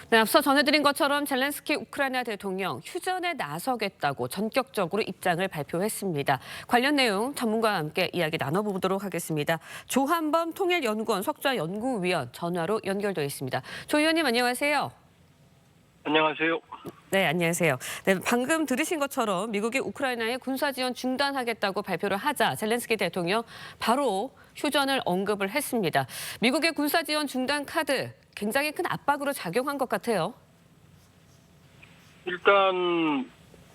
네, 앞서 전해드린 것처럼 젤렌스키 우크라이나 대통령 휴전에 나서겠다고 전격적으로 입장을 발표했습니다. 관련 내용 전문가와 함께 이야기 나눠보도록 하겠습니다. 조한범 통일연구원 석좌연구위원 전화로 연결돼 있습니다. 조 의원님 안녕하세요. 안녕하세요. 네, 안녕하세요. 네, 방금 들으신 것처럼 미국이 우크라이나에 군사 지원 중단하겠다고 발표를 하자 젤렌스키 대통령 바로 휴전을 언급을 했습니다. 미국의 군사 지원 중단 카드 굉장히 큰 압박으로 작용한 것 같아요. 일단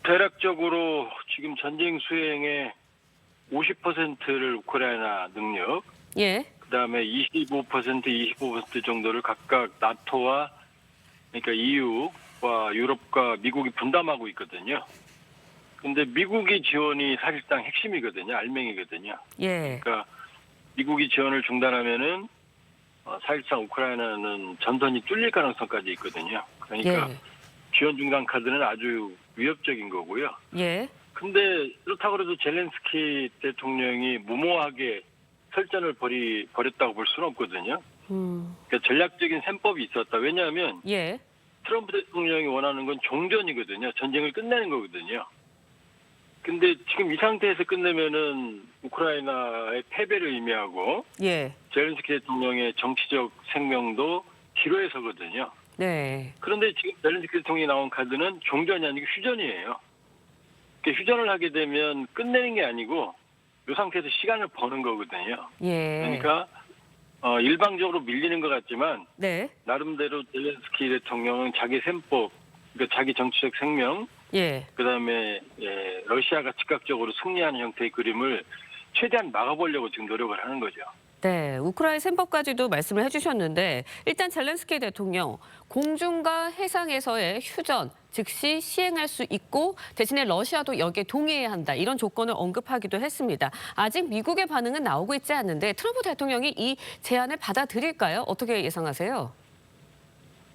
대략적으로 지금 전쟁 수행의 50%를 우크라이나 능력, 예. 그다음에 25% 정도를 각각 나토와 그러니까 EU와 유럽과 미국이 분담하고 있거든요. 근데 미국이 지원이 사실상 핵심이거든요. 알맹이거든요. 예. 그러니까 미국이 지원을 중단하면은 사실상 우크라이나는 전선이 뚫릴 가능성까지 있거든요. 그러니까 예. 지원 중단 카드는 아주 위협적인 거고요. 예. 근데 그렇다고 해도 젤렌스키 대통령이 무모하게 설전을 벌였다고 볼 수는 없거든요. 그러니까 전략적인 셈법이 있었다. 왜냐하면 예. 트럼프 대통령이 원하는 건 종전이거든요. 전쟁을 끝내는 거거든요. 근데 지금 이 상태에서 끝내면은 우크라이나의 패배를 의미하고 예. 젤렌스키 대통령의 정치적 생명도 기로에 서거든요. 네. 그런데 지금 젤렌스키 대통령이 나온 카드는 종전이 아니고 휴전이에요. 그러니까 휴전을 하게 되면 끝내는 게 아니고 이 상태에서 시간을 버는 거거든요. 예. 그러니까 일방적으로 밀리는 것 같지만 네. 나름대로 젤렌스키 대통령은 자기 셈법, 그러니까 자기 정치적 생명, 예. 그다음에 러시아가 즉각적으로 승리하는 형태의 그림을 최대한 막아보려고 지금 노력을 하는 거죠. 네, 우크라이나 셈법까지도 말씀을 해주셨는데 일단 젤렌스키 대통령 공중과 해상에서의 휴전 즉시 시행할 수 있고 대신에 러시아도 여기에 동의해야 한다 이런 조건을 언급하기도 했습니다. 아직 미국의 반응은 나오고 있지 않는데 트럼프 대통령이 이 제안을 받아들일까요? 어떻게 예상하세요?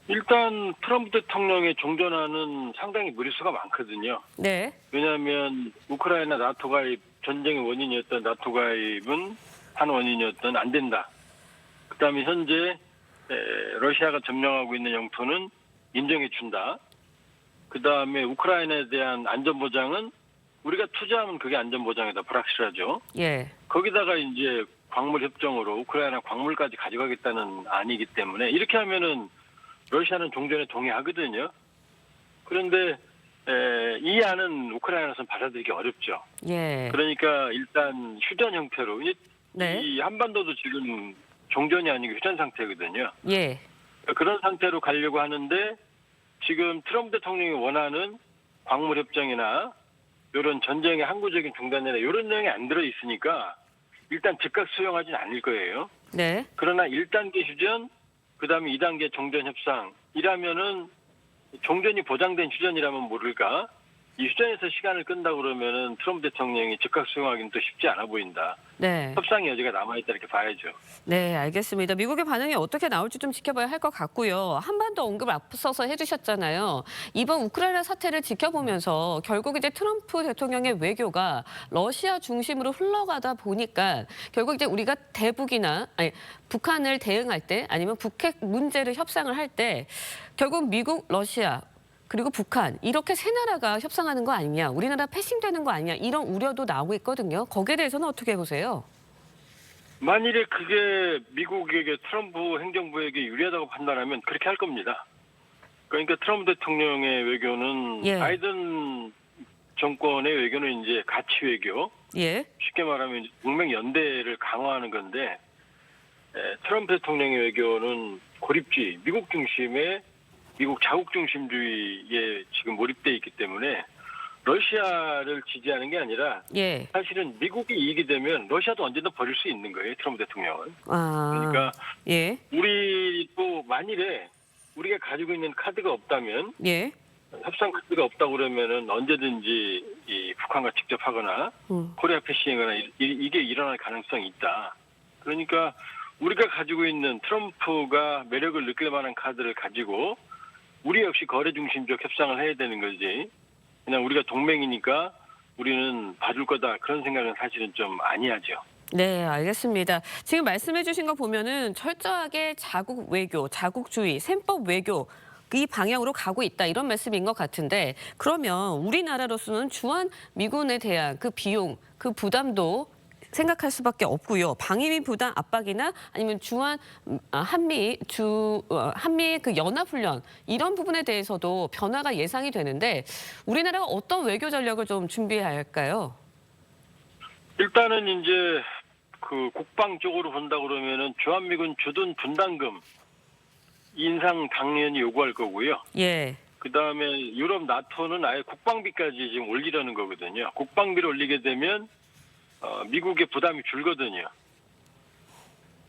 일단 트럼프 대통령의 종전안은 상당히 무리수가 많거든요. 네. 왜냐하면 우크라이나 나토 가입 전쟁의 원인이었던 나토 가입은 한 원인이었던 안 된다. 그다음에 현재 러시아가 점령하고 있는 영토는 인정해 준다. 그다음에 우크라이나에 대한 안전 보장은 우리가 투자하면 그게 안전 보장이다. 불확실하죠. 예. 거기다가 이제 광물 협정으로 우크라이나 광물까지 가져가겠다는 안이기 때문에 이렇게 하면은 러시아는 종전에 동의하거든요. 그런데 이 안은 우크라이나에서는 받아들이기 어렵죠. 예. 그러니까 일단 휴전 형태로 네. 이 한반도도 지금 종전이 아니고 휴전 상태거든요. 예. 그런 상태로 가려고 하는데 지금 트럼프 대통령이 원하는 광물 협정이나 이런 전쟁의 항구적인 중단이나 이런 내용이 안 들어 있으니까 일단 즉각 수용하진 않을 거예요. 네. 그러나 1단계 휴전, 그다음에 2단계 종전 협상이라면은 종전이 보장된 휴전이라면 모를까? 이 휴전에서 시간을 끈다 그러면은 트럼프 대통령이 즉각 수용하기는 또 쉽지 않아 보인다. 네. 협상의 여지가 남아있다 이렇게 봐야죠. 네, 알겠습니다. 미국의 반응이 어떻게 나올지 좀 지켜봐야 할 것 같고요. 한반도 언급 앞서서 해주셨잖아요. 이번 우크라이나 사태를 지켜보면서 결국 이제 트럼프 대통령의 외교가 러시아 중심으로 흘러가다 보니까 결국 이제 우리가 북한을 대응할 때 아니면 북핵 문제를 협상을 할 때 결국 미국, 러시아 그리고 북한 이렇게 세 나라가 협상하는 거 아니냐, 우리나라 패싱되는 거 아니냐 이런 우려도 나오고 있거든요. 거기에 대해서는 어떻게 보세요? 만일에 그게 미국에게 트럼프 행정부에게 유리하다고 판단하면 그렇게 할 겁니다. 그러니까 트럼프 대통령의 외교는 예. 바이든 정권의 외교는 이제 가치 외교, 예. 쉽게 말하면 이제 동맹 연대를 강화하는 건데 트럼프 대통령의 외교는 고립주의, 미국 자국 중심주의에 지금 몰입돼 있기 때문에 러시아를 지지하는 게 아니라 예. 사실은 미국이 이익이 되면 러시아도 언제든 버릴 수 있는 거예요. 트럼프 대통령은. 아. 그러니까 예. 우리도 만일에 우리가 가지고 있는 카드가 없다면 예. 협상 카드가 없다고 그러면은 언제든지 이 북한과 직접 하거나 코리아 패싱하거나 이게 일어날 가능성이 있다. 그러니까 우리가 가지고 있는 트럼프가 매력을 느낄 만한 카드를 가지고 우리 역시 거래 중심적 협상을 해야 되는 거지. 그냥 우리가 동맹이니까 우리는 봐줄 거다. 그런 생각은 사실은 좀 아니하죠. 네, 알겠습니다. 지금 말씀해 주신 거 보면은 철저하게 자국 외교, 자국주의, 셈법 외교 이 방향으로 가고 있다 이런 말씀인 것 같은데 그러면 우리나라로서는 주한 미군에 대한 그 비용, 그 부담도 생각할 수밖에 없고요. 방위비 부담 압박이나 아니면 주한 한미의 그 연합훈련 이런 부분에 대해서도 변화가 예상이 되는데 우리나라가 어떤 외교 전략을 좀 준비해야 할까요? 일단은 이제 그 국방 쪽으로 본다 그러면은 주한미군 주둔 분담금 인상 당연히 요구할 거고요. 예. 그다음에 유럽 나토는 아예 국방비까지 지금 올리려는 거거든요. 국방비를 올리게 되면 미국의 부담이 줄거든요.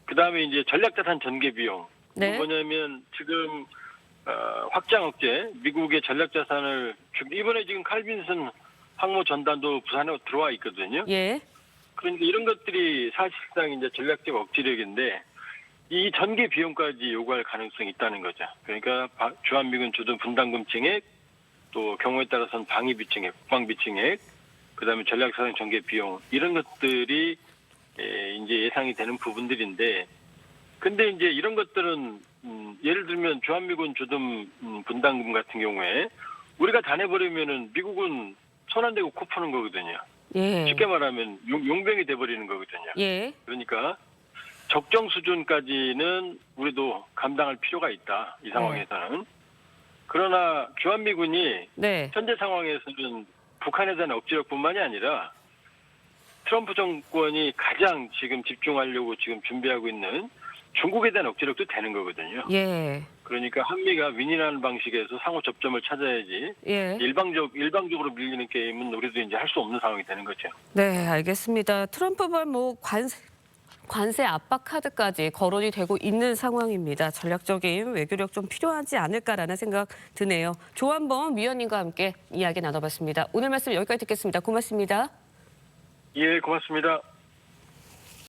그다음에 이제 전략자산 전개 비용. 네. 뭐냐면 지금 확장 억제 미국의 전략자산을 이번에 지금 칼빈슨 항모 전단도 부산에 들어와 있거든요. 예. 그러니까 이런 것들이 사실상 이제 전략적 억지력인데 이 전개 비용까지 요구할 가능성이 있다는 거죠. 그러니까 주한미군 주둔 분담금 증액, 또 경우에 따라서는 방위비 증액, 국방비 증액, 그다음에 전략사상 전개 비용 이런 것들이 이제 예상이 되는 부분들인데, 근데 이제 이런 것들은 예를 들면 주한미군 주둔 분담금 같은 경우에 우리가 다 내버리면은 미국은 손 안 대고 코 푸는 거거든요. 예. 쉽게 말하면 용병이 돼버리는 거거든요. 예. 그러니까 적정 수준까지는 우리도 감당할 필요가 있다. 이 상황에서는. 그러나 주한미군이 네. 현재 상황에서는 북한에 대한 억지력뿐만이 아니라 트럼프 정권이 가장 지금 집중하려고 지금 준비하고 있는 중국에 대한 억지력도 되는 거거든요. 예. 그러니까 한미가 윈윈하는 방식에서 상호 접점을 찾아야지 예. 일방적으로 밀리는 게임은 우리도 이제 할 수 없는 상황이 되는 거죠. 네, 알겠습니다. 트럼프발 관세 압박 카드까지 거론이 되고 있는 상황입니다. 전략적인 외교력 좀 필요하지 않을까라는 생각 드네요. 조한범 위원님과 함께 이야기 나눠봤습니다. 오늘 말씀 여기까지 듣겠습니다. 고맙습니다. 예, 고맙습니다.